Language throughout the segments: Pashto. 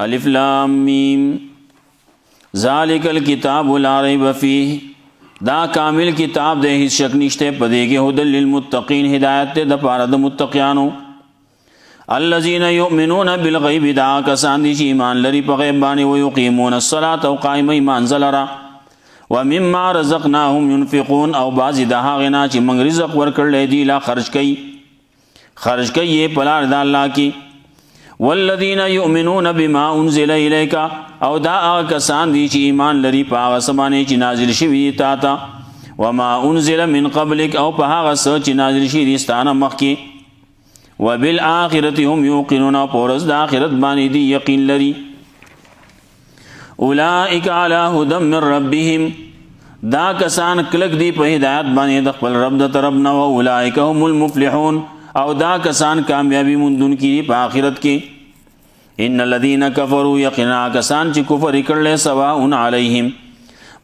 الف لام میم ذالک الکتاب لا ریب فیہ دا کامل کتاب دے ہیڅ شک نشتے پدے کے ہدی للمتقین ہدایت دے دپارہ د متقیانو الذین یؤمنون بالغیب دا کسان دی چی ایمان لری پا غیب بانی ویقیمون الصلاة او قائم ایمان زلرا ومما رزقناهم ينفقون او بازی دا غنا چی منگ رزق ورکر لے دی لا خرج کئی یہ پلار دا اللہ کی والذین یؤمنون بما انزل الیکا او دا آغا کسان دی چی ایمان لری پا آغا سمانے چی نازل شوی تاتا وما انزل من قبلک او پا آغا سا چی نازل شوی ستانا مخی وبالآخرت هم یوقنون پورز دا آخرت بانی دی یقین لری اولئک علی هدی من ربهم دا کسان کلک دی پا ہدایت بانی دخپل رب دا طرفنا و اولئک هم المفلحون او دا کسان کامیابی مندن کی دی پا آخرت کی ان الذین کفروا یقینا کسان چی کفر کرلے سواء علیہم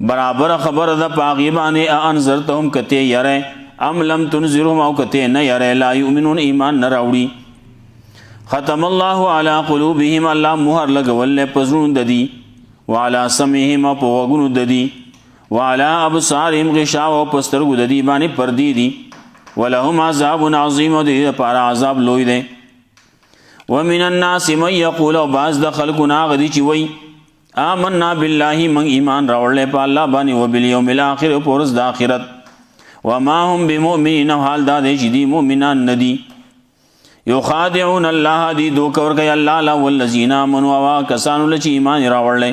برابر خبر دا پاغیبانی انذرتهم کتے یرے ام لم تنذرهم او کتے نہ یرے لا یؤمنون ایمان نہ راوڑی ختم اللہ علی قلوبهم اللہ مہر لگول پزرون ددی وعلى سمعهم پوغن ددی وعلى ابصارهم غشاوة پسترگو ددی بانی پردی دی ولهم عذاب عظیم دی پارا عذاب لوی دے ومن الناس من یقول و باز دخل کنا غدی چی وی آمنا باللہ من ایمان راوڑ پا اللہ بانی و بالیوم الاخر پورز دا آخرت وما هم بمؤمنین حال دا دے چی دی مؤمنان ندی یخادعون اللہ دی دوکور کئی اللہ لا والذین آمنوا و کسانو لچی ایمان راوڑ لے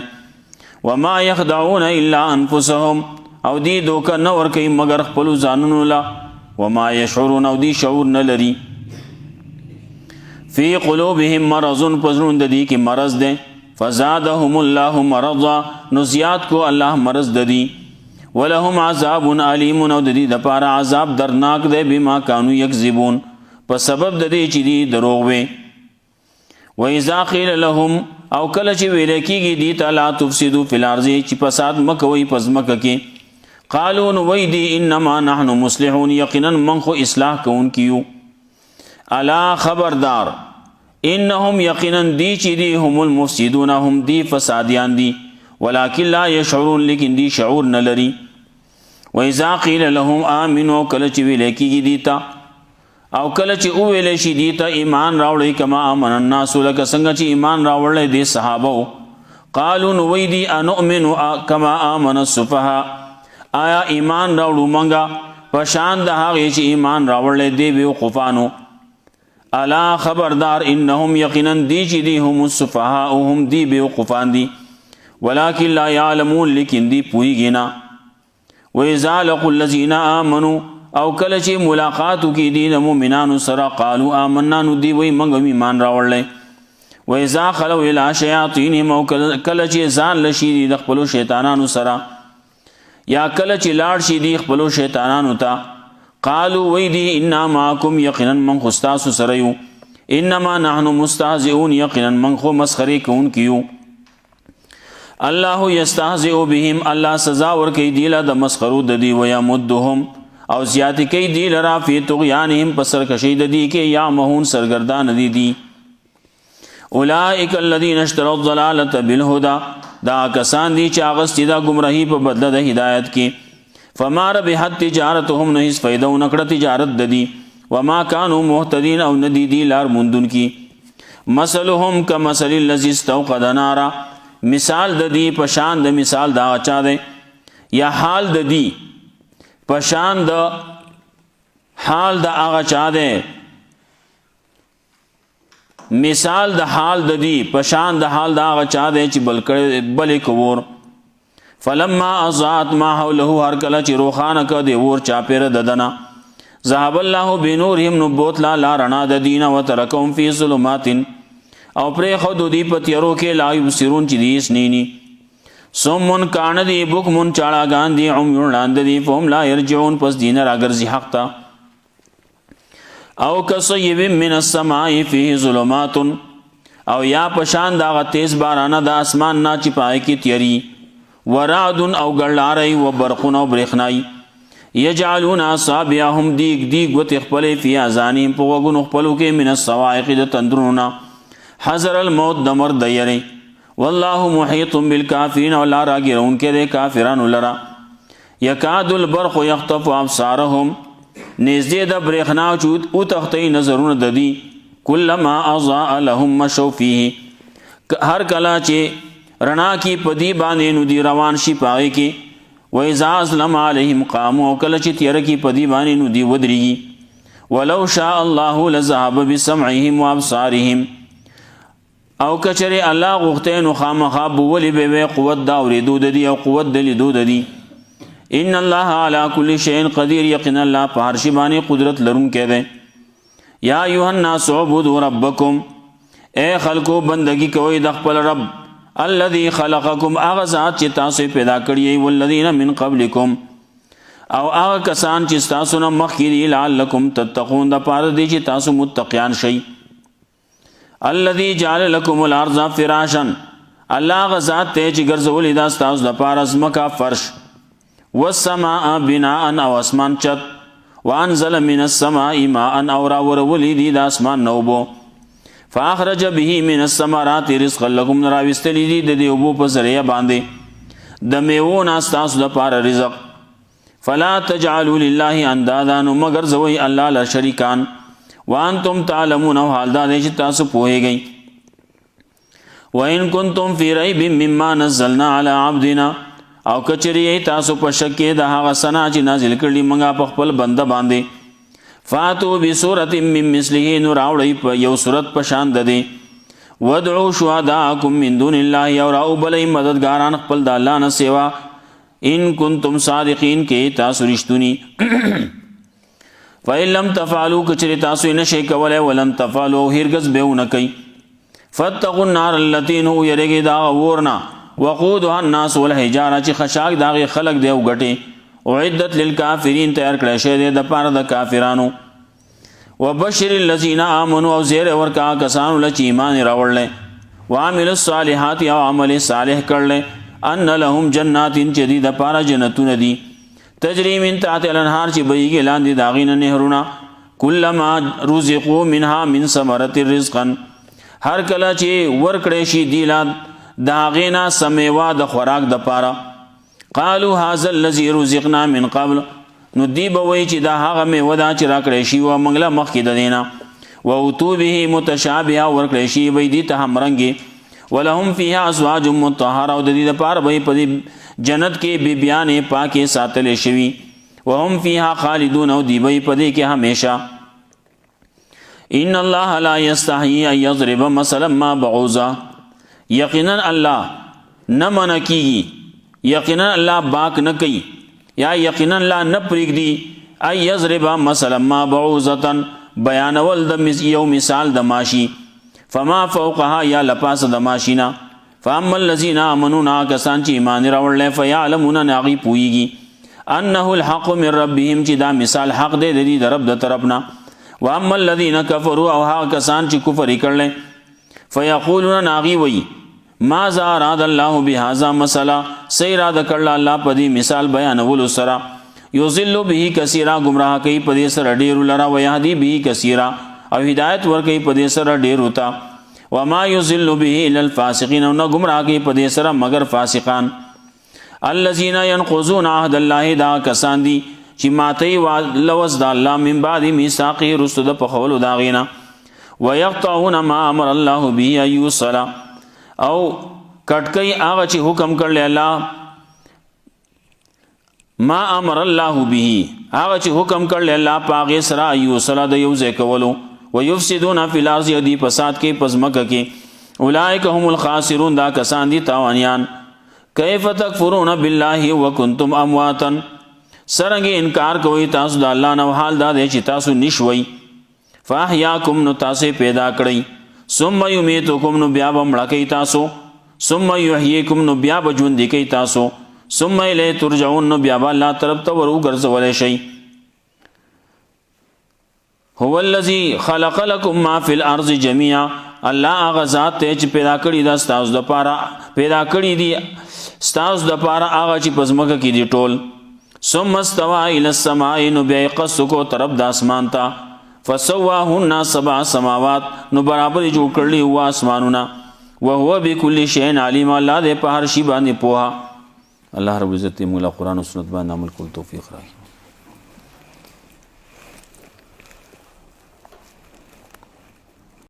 وما یخدعون الا انفسهم او دی دوکر نور کئی مگر خپلو زاننو لا وما یشعرون او دی شعور نلری فی قلوبهم مرض پزرون دی کی مرض دے فزادهم اللہ مرضا نزیاد کو اللہ مرض دی ولهم عذاب علیم او دی دپارا عذاب درناک دے بما کانو یکذبون پس سبب دی چی دی دروغ وے وَإِذَا قِيلَ لَهُمْ او کل چی ویلکی گی دیتا لا تفسدو فی الارض چی پساد مکوی پز مککی قالون وی دی انما نحن مصلحون یقینا منخو اصلاح کون کیو الا خبردار انہم یقینا دی چی دی هم المفسدون هم دی فسادیان دی ولیکن لا یشعرون لیکن دی شعور نلری وَإِذَا قِيلَ لَهُمْ آمِنُوا کلچ ویلکی گی دیتا او کلچ اویلشی دیتا ایمان راوڑی کما آمن الناس لکا سنگا چی ایمان راوڑی دی صحابو قالون وی دی انؤمنو کما آمن الصفحا آیا ایمان راوڑو منگا پشاند حاغی چی ایمان راوڑی دی بیوقفانو الا خبردار انہم یقینا دی چی دی هم الصفحا هم دی بیوقفان دی ولیکن لا یعلمون لیکن دی پوئی گینا وَإِذَا لَقُوا الَّذِينَ آمَنُوا او کلچی ملاقاتو کی دین مومنانو سرا قالو آمنانو دی وی منگم ایمان راوڑ لے وَإِذَا خَلَوْا إِلَىٰ شَيَاطِينِهِمْ او کلچی زان لشیدی دخپلو شیطانانو سرا یا کلچی لاڑ شیدی خپلو شیطانانو تا قالو وی دی انا معاکم یقینا من خستاسو سریو انما نحن مستهزئون یقینا من خو مسخری کون کیو اللہ یستهزئ بهم اللہ سزا ورکی دیلا د مسخرو ددی ویمدهم او زیادی کئی دی لرا فی طغیانهم پسر کشید دی کے یا مہون سرگردان دی اولئک الذین اشتروا الضلالۃ بالهدى دا کسان دی چاغستی دا گمراہی پا بدل دا ہدایت کی فما ربحت تجارتهم نحس فیدو نکڑ تجارت دی وما کانوا محتدین او ندی دی لار مندن کی مثلهم کمثل الذی استوقد نارا مثال دی پشان دا مثال دا اچا دے یا حال دی پشان دا حال دا آغا چا دے مثال دا حال دا دی پشان دا حال دا آغا چا دے چی بلی کور فلما اضاعت ما حولہو ہر کلا چی روخانکا دے ور چاپیر ددنا ذهب اللہ بنورہم نبوت لا رنا ددینا و ترکم فی ظلمات او پری خود دی پتیرو کے لا یبصرون چی دیس نینی سمون کان دی بکمون چاڑا گان دی عمیون لاند دی فهم لا یرجعون پس دین راگرزی حق تا او کصیب من السمائی فیہ ظلمات او یا پشان داغا تیز بارانا دا اسمان نا چپائے کی تیری ورعدن او گرلارئی و برقن او برخنائی یجعلون اصابعهم دیگ و تخپلے فی آزانیم پوگن اخپلو کے من الصوائق دا تندروننا حضر الموت دمر دیرے والله محیط بالکافرین او لا راګرونکې دی کافرانو لرا. یکاد البرق یخطف ابصارهم نږدې د برېښنا چې وتښتوي نظرونه د دي کلما اضاء لهم مشوا فیه هر کله چې رڼا کې په دې باندې نو دي روان شي په هغې کې. واذا اظلم علیهم قاموا او کله چې تیاره کې په دې باندې نو دي ودرېږي. ولو شاء الله لذهب بسمعهم وابصارهم او کچره الله غوښتی نو خامخا بولې به وی قوت د اورېدو د دي او قوت د لیدو د دي. ان الله علی کل شیء قدیر یقینا الله په هر شي باندې قدرت لرونکی دی. یا ایها الناس اعبدوا ربکم اے خلکو بندگی کوئ د خپل رب الذي خلقکم هغه ذات چې تاسو پیدا کړی والذین من قبلکم او هغه کسان چې تاسو نه مخکې دي لعلکم تتقون د پاره دی چې تاسو متقیان شئ. الذي جعل لكم الارض فراشا الله هغه ذات ته چې ګرځولې دا تاسو د پاره ځمکه فرش والسماء بناء او اسمان چت وانزل من السماء ماء او راورولې دي د اسمان نوبو فاخرج به من الثمرات رزقا لكم راوستلی دي د دې اوبو په ذریعه باندې د میوو نه تاسو د پاره رزق. فلا تجعلوا لله اندادا نو مگر زوی الله له شریکان وانتم تعلمون او حال دا چې تاسو پوهیږئ. وان کنتم فی ریب مما نزلنا علی عبدنا او کچری تاسو په شک کې د هغه سنا چې نازل کړي موږ په خپل بنده باندې فاتو بسورة من مثله نو راوړئ په یو صورت په شان د دې ودعوا شهداءکم من دون الله او راو بلئ مددګاران خپل د الله نه سوا ان کنتم صادقین کې تاسو رښتونی. فإن لم تفعلوا کچری تاسو نشئ کولی ولن تفعلوا هرگز به ونه کوئ. فاتقوا النار التي نو یریږئ د هغه اور نه وقودها الناس والحجاره چې خشاک د هغې خلک دی او ګټې اعدت للکافرین تیار کړی شوی دی د پاره د کافرانو. وبشر الذین آمنوا او زیر ورکا کسانو له چې ایمان یې راوړلی وعملوا الصالحات او عمل صالح کړلی ان لهم جنات چې دي د پاره جنتونه دي تجری من تحت الانهار چې بهیږي لاندې د هغې نه نهرونه کلما رزقوا منها من ثمرة رزقا هر کله چې ورکړی شي دی لا د هغې نه سمیوه د خوراک د پاره قالوا هذا الذي رزقنا من قبل نو دی به وایي چې دا هغه میوه ده چې راکړی شي وه موږ له مخکې د دې نه واتوا به متشابهه ورکړی شي به دې ته همرنګې ولهم فیها ازواج مطهره او د دې دپاره به په دې جنت کې بیبیانې پاکې ساتلې شوي وهم فیها خالدون او دی به په دې کې همیشه. ان الله لا یستحیی ان یضرب مثلا ما بعوضه یقینا الله نه منع کیږي یقینا الله باک نه کوي یا یقینا الله نه پرېږدي ان یضرب مثلا ما بعوضه بیانول د یو مثال د ماشي فما فوقها یا لپاسه د ماشینا فاما الذین آمنوا کسان چې ایمان راوړلی فیعلمون هغوی پوهیږي انه الحق من ربهم چې دا مثال حق دی د دې د رب د طرف نه. واما الذین کفروا او هغه کسان چې کفر یې کړلی فیقولون هغوی وایي ماذا اراد الله بهذا مثلا څه اراده کړله الله په دې مثال بیانولو سره یضل به کثیرا گمراه کوي په دې سره ډېرو لره ویهدي به کثیرا او هدایت ورکوي په دې سره ډېرو ته وما یضل به الا الفاسقین او نه گمراه کوي په دې سره مگر فاسقان. الذین ینقضون عهد الله دا کسان دي چې ماتوي لوز د الله من بعد میثاقه وروسته د پخولو د هغې نه ویقطعون ما امر الله به ان یوصل او کټکئی هغه چې حکم کړلی الله ما امر الله به هغه چې حکم کړلی الله په هغې سره یوصله د یو ځای کولو ویفسدون فی الارض دی فساد کې په ځمکه کې اولئک هم الخاسرون دا کسان دي تاوانیان. کیف تکفرون بالله وکنتم امواتا څرنګې انکار کوئ تاسو د الله نه حال دا دی چې تاسو نشوئ فاحیاکم نو تاسو پیدا کړئ ثم یمیتکم نو بیا به مړه کوي تاسو ثم یحییکم نو بیا به ژوندي کوي تاسو ثم الیه ترجعون نو بیا به الله طرف ته ور وګرځولی شئ. هو الذی خلق لکم ما فی الارض جمیعا الله هغه ذات دی چې پیدا کړي دا ستاسو دپاره پیدا کړي دي ستاسو دپاره هغه چې په ځمکه کې دي ټول. ثم استوى الی السماء نو بیا یې قصد کو طرف د اسمان ته فسواهن 7 سماوات نو برابر جوړ کړلی و اسمانونه وهو بكل شيء علیم الله دې په هر شي باندې پوها. الله رب العزت موږ له قرآن او سنت باندې عمل کول توفیق راکړي.